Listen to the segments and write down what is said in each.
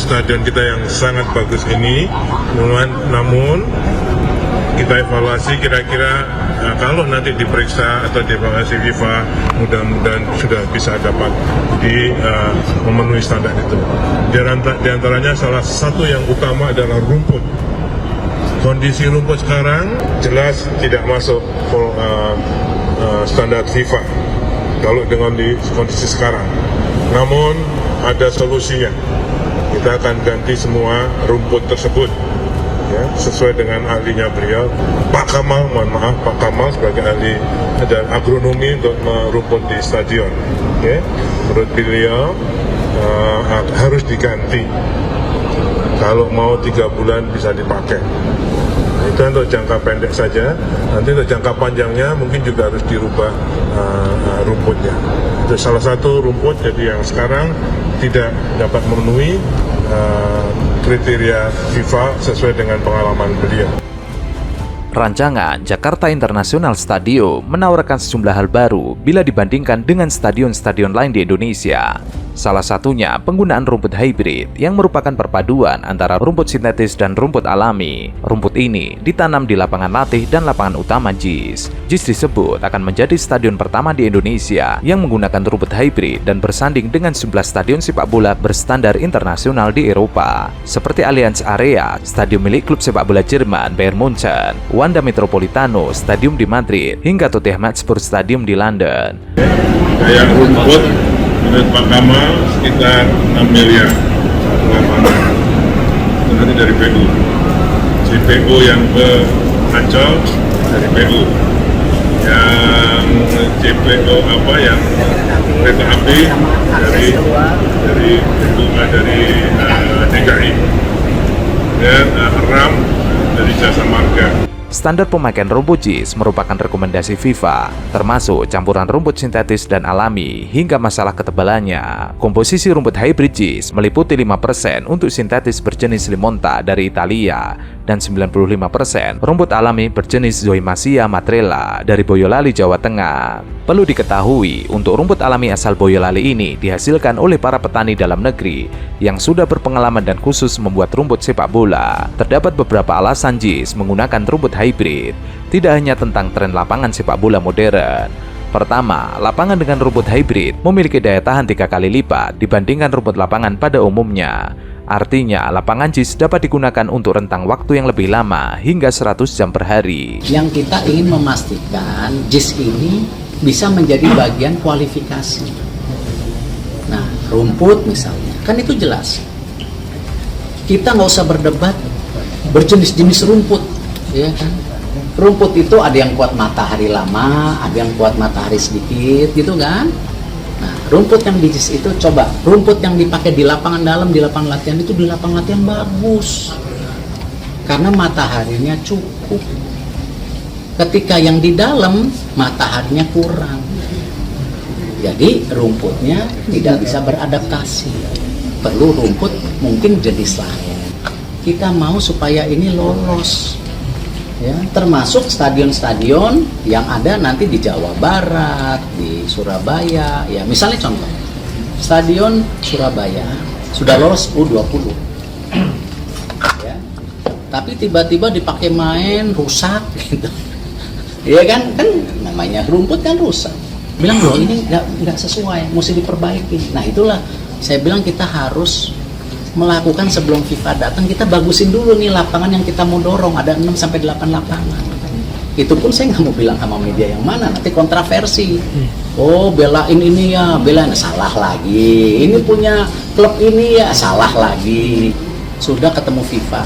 stadion kita yang sangat bagus ini, namun kita evaluasi kira-kira kalau nanti diperiksa atau dievaluasi FIFA, mudah-mudahan sudah bisa dapat memenuhi standar itu. Di antaranya salah satu yang utama adalah rumput. Kondisi rumput sekarang jelas tidak masuk standar FIFA kalau dengan kondisi sekarang. Namun ada solusinya. Kita akan ganti semua rumput tersebut, ya, sesuai dengan ahlinya beliau, Pak Kamal, mohon maaf, Pak Kamal sebagai ahli dan agronomi untuk rumput di stadion. Okay. Menurut beliau harus diganti. Kalau mau 3 bulan bisa dipakai. Itu untuk jangka pendek saja. Nanti untuk jangka panjangnya mungkin juga harus dirubah rumputnya. Itu salah satu rumput jadi yang sekarang tidak dapat memenuhi kriteria FIFA sesuai dengan pengalaman beliau. Rancangan Jakarta International Stadium menawarkan sejumlah hal baru bila dibandingkan dengan stadion-stadion lain di Indonesia. Salah satunya penggunaan rumput hybrid yang merupakan perpaduan antara rumput sintetis dan rumput alami. Rumput ini ditanam di lapangan latih dan lapangan utama JIS. JIS disebut akan menjadi stadion pertama di Indonesia yang menggunakan rumput hybrid dan bersanding dengan 11 stadion sepak bola berstandar internasional di Eropa, seperti Allianz Area, stadion milik klub sepak bola Jerman Bayern Munchen, Wanda Metropolitano Stadium di Madrid, hingga Tottenham Hotspur Stadium di London. Kayak rumput menurut Pak Kamal sekitar 6 miliar lapangan. Itu nanti dari PU. CPO yang ke Ancol dari PU. Yang CPO yang kereta api dari DKI. Dan RAM dari Jasa Marga. Standar pemakaian rumput JIS merupakan rekomendasi FIFA, termasuk campuran rumput sintetis dan alami hingga masalah ketebalannya. Komposisi rumput hybrid JIS meliputi 5% untuk sintetis berjenis Limonta dari Italia dan 95% rumput alami berjenis Zoymasia matrella dari Boyolali, Jawa Tengah. Perlu diketahui, untuk rumput alami asal Boyolali ini dihasilkan oleh para petani dalam negeri yang sudah berpengalaman dan khusus membuat rumput sepak bola. Terdapat beberapa alasan JIS menggunakan rumput hybrid, tidak hanya tentang tren lapangan sepak bola modern. Pertama, lapangan dengan rumput hybrid memiliki daya tahan 3 kali lipat dibandingkan rumput lapangan pada umumnya. Artinya, lapangan JIS dapat digunakan untuk rentang waktu yang lebih lama hingga 100 jam per hari. Yang kita ingin memastikan JIS ini bisa menjadi bagian kualifikasi. Nah, rumput misalnya, kan itu jelas. Kita nggak usah berdebat berjenis-jenis rumput, ya kan? Rumput itu ada yang kuat matahari lama, ada yang kuat matahari sedikit, gitu kan? Nah, rumput yang di JIS itu, coba rumput yang dipakai di lapangan dalam, di lapangan latihan itu, di lapangan latihan bagus karena mataharinya cukup. Ketika yang di dalam mataharinya kurang, jadi rumputnya tidak bisa beradaptasi. Perlu rumput mungkin jenis lain. Kita mau supaya ini lolos, ya, termasuk stadion-stadion yang ada nanti di Jawa Barat, di Surabaya, ya, misalnya contoh stadion Surabaya sudah lolos U20, ya, tapi tiba-tiba dipakai main rusak, gitu, ya kan namanya rumput kan rusak, bilang loh ini nggak sesuai, mesti diperbaiki. Nah, itulah saya bilang kita harus melakukan sebelum FIFA datang, kita bagusin dulu nih lapangan yang kita mau dorong, ada 6-8 lapangan. Itu pun saya nggak mau bilang sama media yang mana, nanti kontroversi. Oh, belain ini ya, belain, salah lagi. Ini punya klub ini ya, salah lagi. Sudah ketemu FIFA,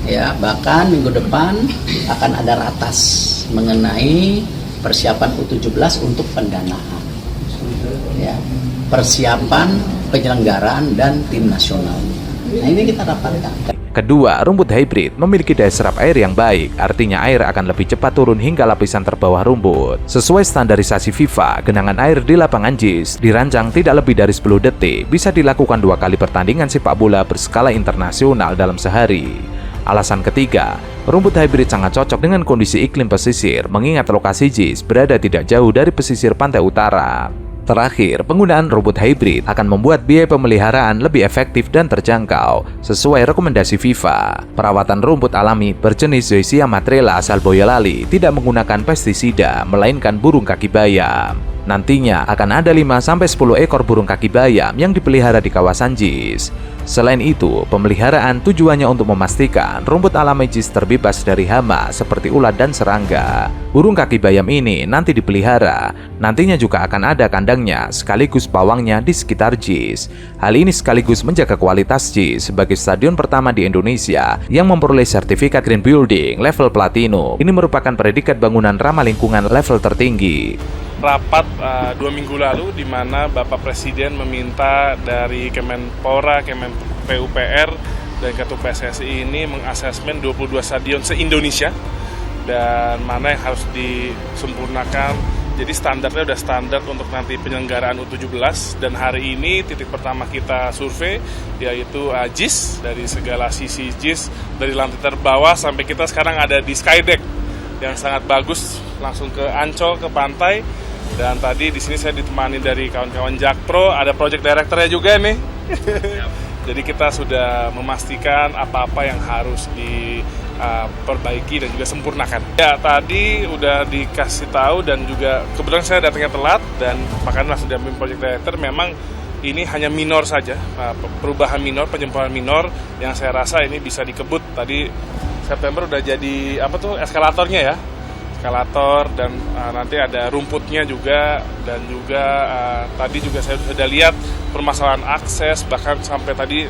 ya, bahkan minggu depan akan ada ratas mengenai persiapan U17 untuk pendanaan, ya, persiapan penyelenggaraan dan tim nasional. Nah, ini kita rapatkan. Kedua, rumput hybrid memiliki daya serap air yang baik, artinya air akan lebih cepat turun hingga lapisan terbawah rumput. Sesuai standarisasi FIFA, genangan air di lapangan JIS dirancang tidak lebih dari 10 detik, bisa dilakukan 2 kali pertandingan sepak bola berskala internasional dalam sehari. Alasan ketiga, rumput hybrid sangat cocok dengan kondisi iklim pesisir, mengingat lokasi JIS berada tidak jauh dari pesisir pantai utara. Terakhir, penggunaan rumput hybrid akan membuat biaya pemeliharaan lebih efektif dan terjangkau sesuai rekomendasi FIFA. Perawatan rumput alami berjenis Zoysia matrela asal Boyolali tidak menggunakan pestisida melainkan burung kaki bayam. Nantinya akan ada 5-10 ekor burung kaki bayam yang dipelihara di kawasan JIS. Selain itu, pemeliharaan tujuannya untuk memastikan rumput alami JIS terbebas dari hama seperti ulat dan serangga. Burung kaki bayam ini nanti dipelihara. Nantinya juga akan ada kandangnya sekaligus pawangnya di sekitar JIS. Hal ini sekaligus menjaga kualitas JIS sebagai stadion pertama di Indonesia yang memperoleh sertifikat Green Building level Platinum. Ini merupakan predikat bangunan ramah lingkungan level tertinggi. Rapat 2 minggu lalu di mana Bapak Presiden meminta dari Kemenpora, Kemen PUPR dan Ketua PSSI ini mengasesmen 22 stadion se-Indonesia dan mana yang harus disempurnakan. Jadi standarnya udah standar untuk nanti penyelenggaraan U17 dan hari ini titik pertama kita survei yaitu JIS dari segala sisi JIS dari lantai terbawah sampai kita sekarang ada di Skydeck yang sangat bagus langsung ke Ancol ke pantai. Dan tadi di sini saya ditemani dari kawan-kawan Jakpro, ada project directornya juga nih. Jadi kita sudah memastikan apa-apa yang harus diperbaiki dan juga sempurnakan. Ya tadi udah dikasih tahu dan juga kebetulan saya datangnya telat dan makanya langsung diambil project director. Memang ini hanya minor saja, perubahan minor, penyempurnaan minor yang saya rasa ini bisa dikebut. Tadi September udah jadi eskalatornya ya. Eskalator dan nanti ada rumputnya juga dan juga tadi juga saya sudah lihat permasalahan akses bahkan sampai tadi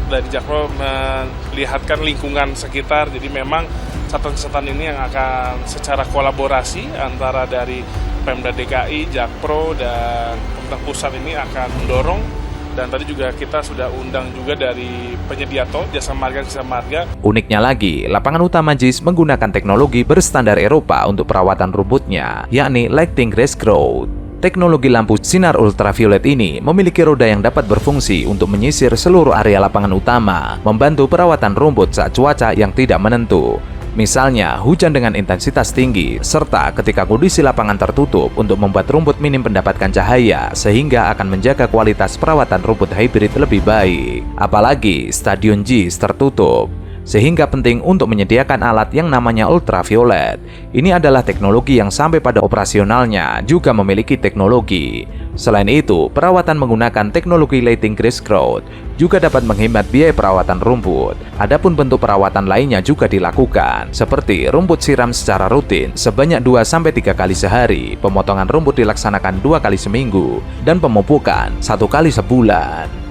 dari Jakpro melihatkan lingkungan sekitar. Jadi memang catatan-catatan ini yang akan secara kolaborasi antara dari Pemda DKI, Jakpro dan pemerintah pusat ini akan mendorong. Dan tadi juga kita sudah undang juga dari penyedia tol, Jasa Marga. Uniknya lagi, lapangan utama JIS menggunakan teknologi berstandar Eropa untuk perawatan rumputnya, yakni Lighting Grass Growth. Teknologi lampu sinar ultraviolet ini memiliki roda yang dapat berfungsi untuk menyisir seluruh area lapangan utama, membantu perawatan rumput saat cuaca yang tidak menentu. Misalnya, hujan dengan intensitas tinggi, serta ketika kondisi lapangan tertutup untuk membuat rumput minim mendapatkan cahaya, sehingga akan menjaga kualitas perawatan rumput hybrid lebih baik. Apalagi, stadion JIS tertutup, sehingga penting untuk menyediakan alat yang namanya ultraviolet. Ini adalah teknologi yang sampai pada operasionalnya juga memiliki teknologi. Selain itu, perawatan menggunakan teknologi Lighting Grass Growth juga dapat menghemat biaya perawatan rumput. Adapun bentuk perawatan lainnya juga dilakukan, seperti rumput siram secara rutin sebanyak 2-3 kali sehari, pemotongan rumput dilaksanakan 2 kali seminggu, dan pemupukan 1 kali sebulan.